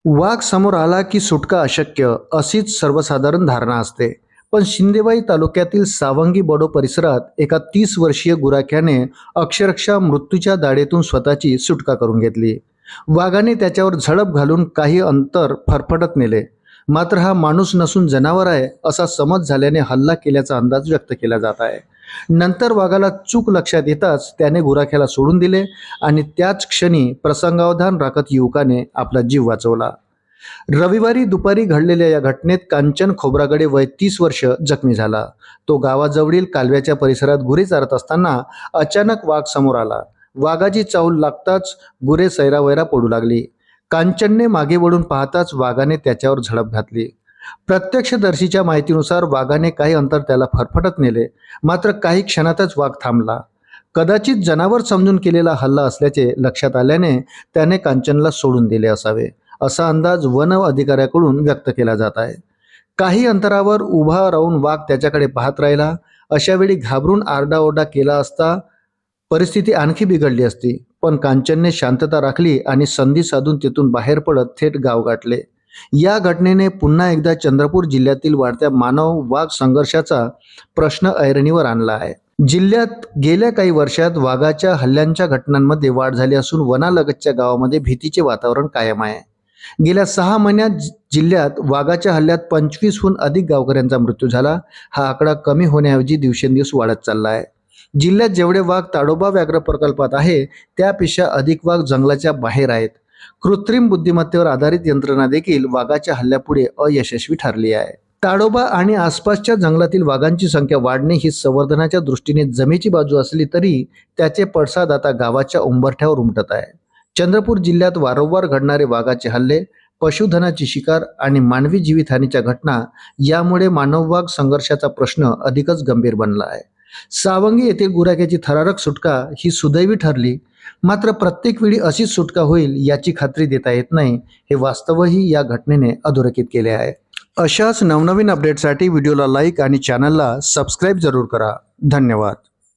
वाघ समोर आला की सुटका अशक्य अशीच सर्वसाधारण धारणा असते. पण शिंदेवाई तालुक्यातील सावंगी बडो परिसरात एका 30 वर्षीय गुराख्याने अक्षरशः मृत्यूच्या दाढेतून स्वतःची सुटका करून घेतली. वाघाने त्याच्यावर झडप घालून काही अंतर फरफटत नेले. मात्र हा माणूस नसून जनावर आहे असा समज झाल्याने हल्ला केल्याचा अंदाज व्यक्त केला जात आहे. नंतर वाघाला चूक लक्षात येताच त्याने गुराख्याला सोडून दिले आणि त्याच क्षणी प्रसंगावधान राखत युवकाने आपला जीव वाचवला. रविवारी दुपारी घडलेल्या या घटनेत कांचन खोब्रागडे वय 30 वर्ष जखमी झाला. तो गावाजवळील कालव्याच्या परिसरात गुरे चारत असताना अचानक वाघ समोर आला. वाघाची चाहूल लागताच गुरे सैरावैरा पडू लागली. कांचनने मागे वळून पाहताच वाघाने त्याच्यावर झडप घातली. प्रत्यक्षदर्शीच्या माहितीनुसार वाघाने काही अंतर त्याला फरफटत नेले. मात्र काही क्षणातच वाघ थांबला. कदाचित जनावर समजून केलेला हल्ला असल्याचे लक्षात आल्याने त्याने कांचनला सोडून दिले असावे असा अंदाज वन अधिकाऱ्याकडून व्यक्त केला जात आहे. काही अंतरावर उभा राहून वाघ त्याच्याकडे पाहत राहिला. अशा वेळी घाबरून आरडाओरडा केला असता परिस्थिती आणखी बिघडली असती. पण कांचनने शांतता राखली आणि संधी साधून तिथून बाहेर पडत थेट गाव गाठले. या घटनेने पुन्हा एकदा चंद्रपूर जिल्ह्यातील वाढत्या मानव वाघ संघर्षाचा प्रश्न ऐरणीवर आणला आहे. जिल्ह्यात गेल्या काही वर्षात वाघाच्या हल्ल्यांच्या घटनांमध्ये वाढ झाली असून वनालगतच्या गावामध्ये भीतीचे वातावरण कायम आहे. गेल्या 6 महिन्यात जिल्ह्यात वाघाच्या हल्ल्यात 25हून अधिक गावकऱ्यांचा मृत्यू झाला. हा आकडा कमी होण्याऐवजी दिवसेंदिवस वाढत चालला आहे. जिल्ह्यात जेवढे वाघ ताडोबा व्याघ्र प्रकल्पात आहे त्यापेक्षा अधिक वाघ जंगलाच्या बाहेर आहेत. कृत्रिम बुद्धिमत्तेवर आधारित यंत्रणा देखील वाघाच्या हल्ल्यापुढे अयशस्वी ठरली आहे. ताडोबा आणि आसपासच्या जंगलातील वाघांची संख्या वाढणे ही संवर्धनाच्या दृष्टीने जमेची बाजू असली तरी त्याचे पडसाद आता गावाच्या उंबरठ्यावर उमटत आहे. चंद्रपूर जिल्ह्यात वारंवार घडणारे वाघाचे हल्ले, पशुधनाची शिकार आणि मानवी जीवितहानीच्या घटना यामुळे मानव वाघ संघर्षाचा प्रश्न अधिकच गंभीर बनला आहे. सावंगी येथील गुराख्याची थरारक सुटका ही सुदैवी ठरली. मात्र प्रत्येक वेळी अशीच सुटका होईल याची खात्री देता येत नाही. हे वास्तवही या घटनेने अधोरेखित केले आहे. अशाच नवनवीन अपडेटसाठी व्हिडिओला लाईक आणि चॅनलला सबस्क्राईब जरूर करा. धन्यवाद.